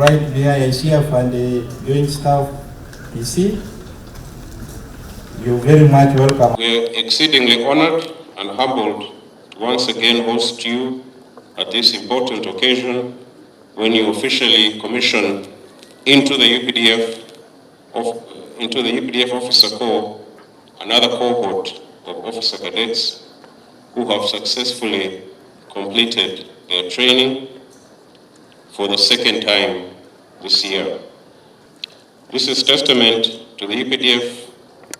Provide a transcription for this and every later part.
right there, ICF and the Joint Staff PC. You're very much welcome. We're exceedingly honored and humbled to once again host you at this important occasion when you officially commission into the UPDF Officer Corps another cohort of officer cadets who have successfully completed their training for the second time this year. This is testament to the UPDF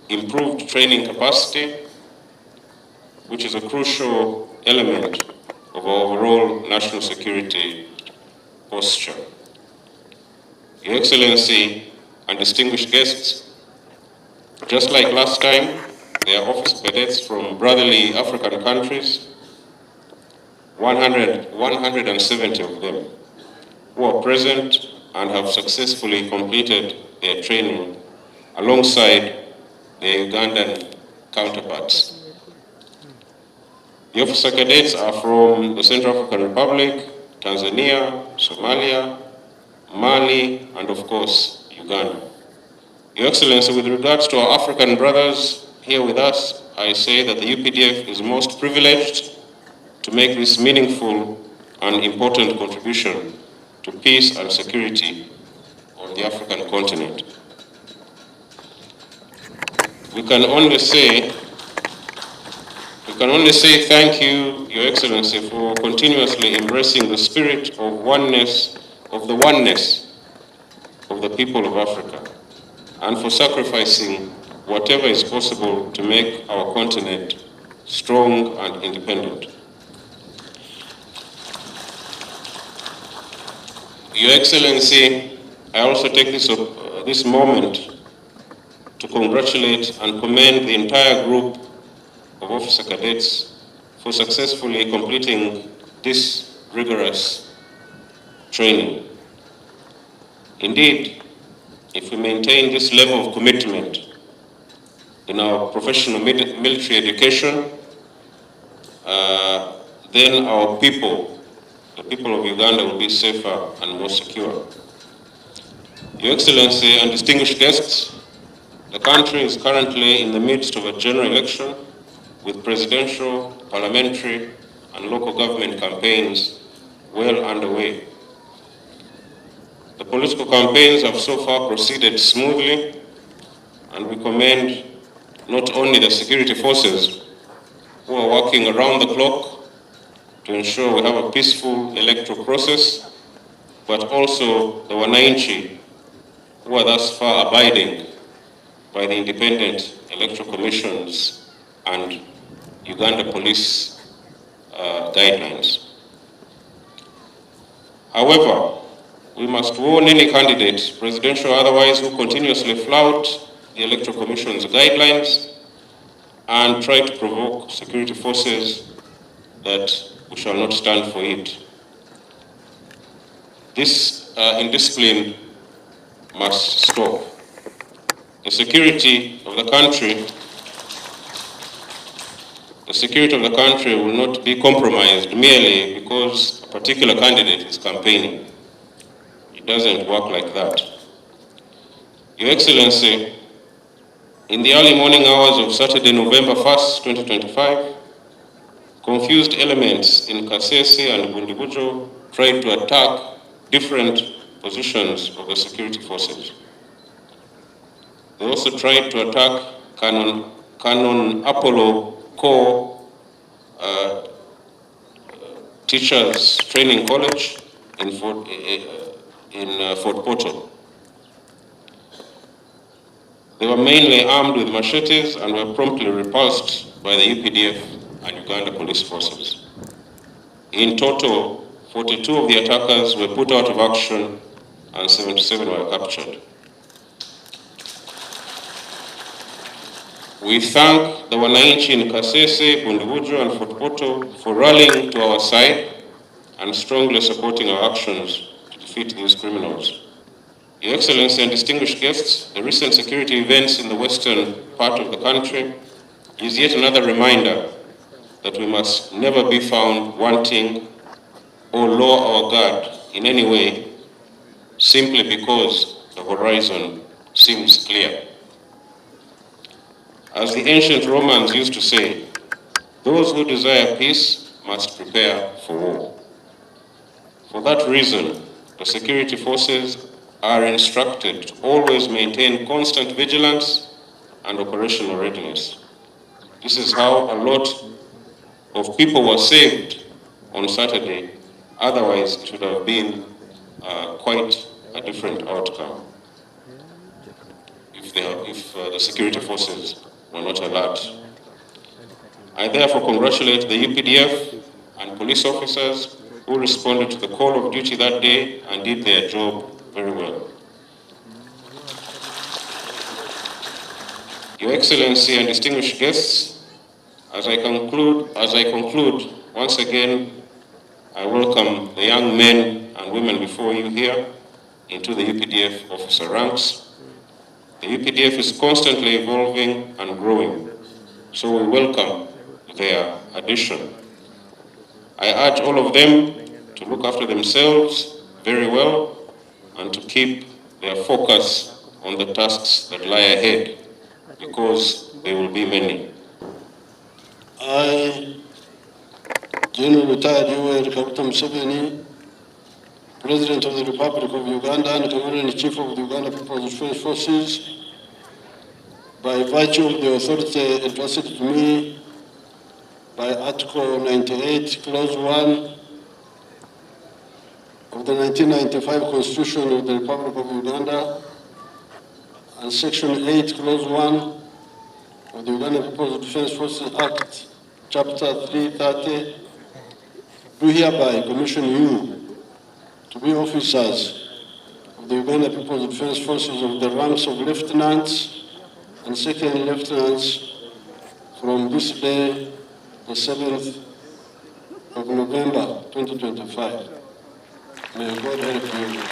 improved training capacity, which is a crucial element of our overall national security posture. Your Excellency and distinguished guests, just like last time, there are officer cadets from brotherly African countries, 170 of them, who are present and have successfully completed their training alongside their Ugandan counterparts. The officer cadets are from the Central African Republic, Tanzania, Somalia, Mali, and of course, Uganda. Your Excellency, with regards to our African brothers here with us, I say that the UPDF is most privileged to make this meaningful and important contribution to peace and security on the African continent. We can only say thank you, Your Excellency, for continuously embracing the spirit of oneness of the people of Africa, and for sacrificing whatever is possible to make our continent strong and independent. Your Excellency, I also take this moment to congratulate and commend the entire group of officer cadets for successfully completing this rigorous training. Indeed, if we maintain this level of commitment in our professional military education, then our people, the people of Uganda, will be safer and more secure. Your Excellency and distinguished guests, the country is currently in the midst of a general election with presidential, parliamentary, and local government campaigns well underway. The political campaigns have so far proceeded smoothly, and we commend not only the security forces who are working around the clock to ensure we have a peaceful electoral process, but also the Wananchi who are thus far abiding by the independent electoral commissions and Uganda police guidelines. However, we must warn any candidate, presidential or otherwise, who continuously flout the Electoral Commission's guidelines and try to provoke security forces that we shall not stand for it. This indiscipline must stop. The security of the country will not be compromised merely because a particular candidate is campaigning. It doesn't work like that. Your Excellency, in the early morning hours of Saturday, November 1st, 2025, confused elements in Kasese and Bundibujo tried to attack different positions of the security forces. They also tried to attack Canon Apollo Corps Teachers Training College in Fort Portal. They were mainly armed with machetes and were promptly repulsed by the UPDF and Uganda police forces. In total, 42 of the attackers were put out of action and 77 were captured. We thank the Wananchi in Kasese, Bundibujo, and Fort Portal for rallying to our side and strongly supporting our actions to defeat these criminals. Your Excellency and distinguished guests, the recent security events in the western part of the country is yet another reminder that we must never be found wanting or lower our guard in any way simply because the horizon seems clear. As the ancient Romans used to say, those who desire peace must prepare for war. For that reason, the security forces are instructed to always maintain constant vigilance and operational readiness. This is how a lot of people were saved on Saturday. Otherwise, it would have been quite a different outcome if the security forces were not alert. I therefore congratulate the UPDF and police officers who responded to the call of duty that day and did their job very well. Your Excellency and distinguished guests, as I conclude, once again, I welcome the young men and women before you here into the UPDF officer ranks. The UPDF is constantly evolving and growing, so we welcome their addition. I urge all of them to look after themselves very well and to keep their focus on the tasks that lie ahead, because there will be many. I, General Retired Yoweri Kaguta Museveni, President of the Republic of Uganda and Commander-in-Chief of the Uganda People's Defense Forces, by virtue of the authority entrusted to me by Article 98, Clause 1 of the 1995 Constitution of the Republic of Uganda and Section 8, Clause 1 of the Uganda People's Defense Forces Act, Chapter 330, do hereby commission you to be officers of the Uganda People's Defense Forces of the ranks of lieutenants and second lieutenants from this day, the 7th of November, 2025. May God help you.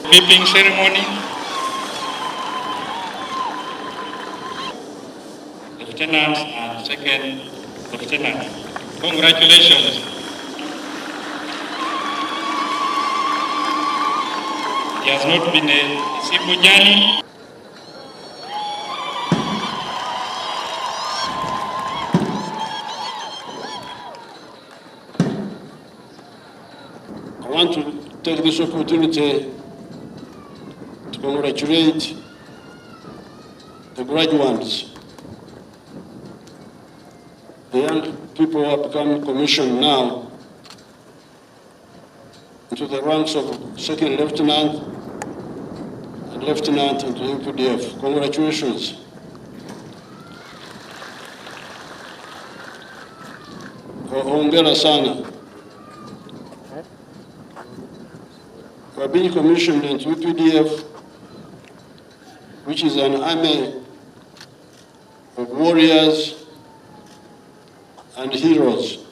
Beeping ceremony. Lieutenant and second lieutenant. Congratulations. It has not been a simple journey. I want to take this opportunity to congratulate the graduates, the young people who have become commissioned now into the ranks of second lieutenant and lieutenant into UPDF. Congratulations. Hongera sana. We are being commissioned into UPDF, which is an army of warriors and heroes.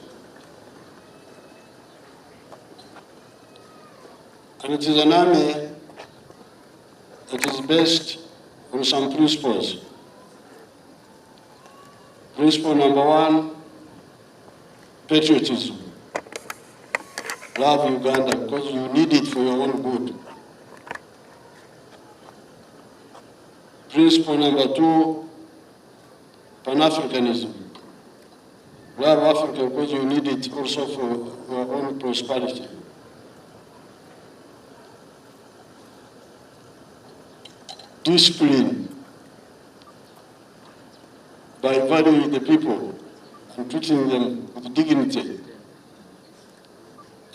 And it is an army that is based on some principles. Principle number one, patriotism. Love Uganda because you need it for your own good. Principle number two, Pan-Africanism. Love Africa because you need it also for your own prosperity. Discipline, by valuing the people and treating them with dignity,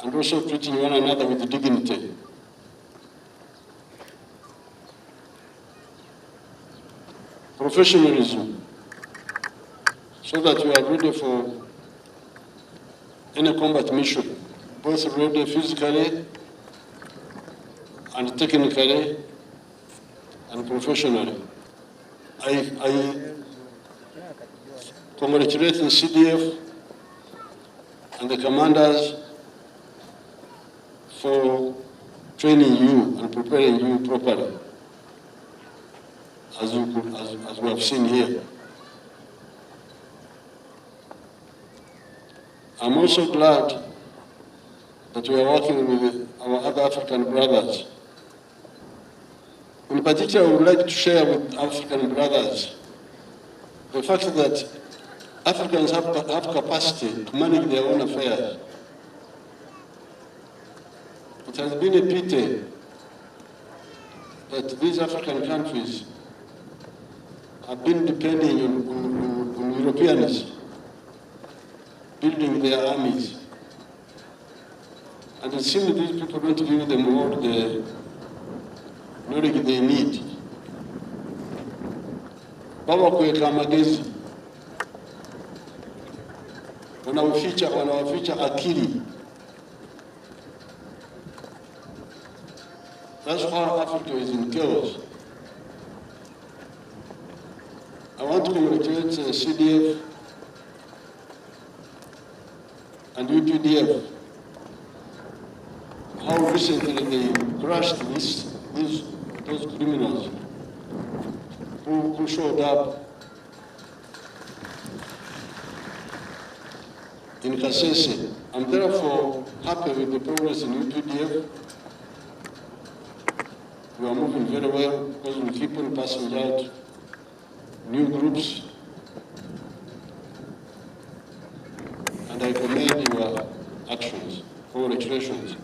and also treating one another with dignity. Professionalism, so that you are ready for any combat mission, both ready physically and technically, and professionally. I congratulate the CDF and the commanders for training you and preparing you properly, as we have seen here. I'm also glad that we are working with our other African brothers. In particular, I would like to share with African brothers the fact that Africans have capacity to manage their own affairs. It has been a pity that these African countries have been depending on Europeans building their armies. And it seems that these people don't give them all the knowledge they need. Baba kuweka magezi, wanawaficha akili. That's how Africa is in chaos. I want to congratulate CDF and UPDF, how recently they crushed those criminals who showed up in Nakaseke. I'm therefore happy with the progress in UPDF. We are moving very well because we keep on passing out new groups. And I commend your actions. Congratulations.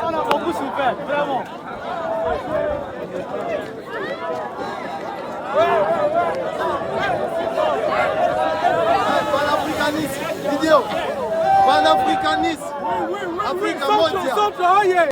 On a beaucoup souffert, vraiment. Panafricanisme, vidéo. Panafricanisme. Afrique mondiale.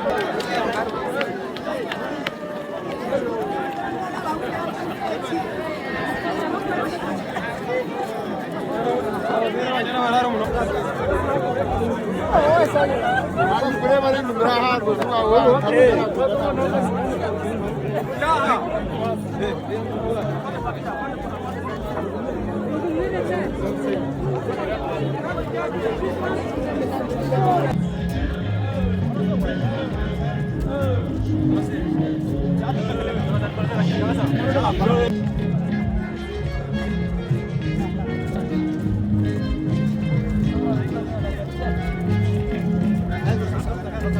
Thank you.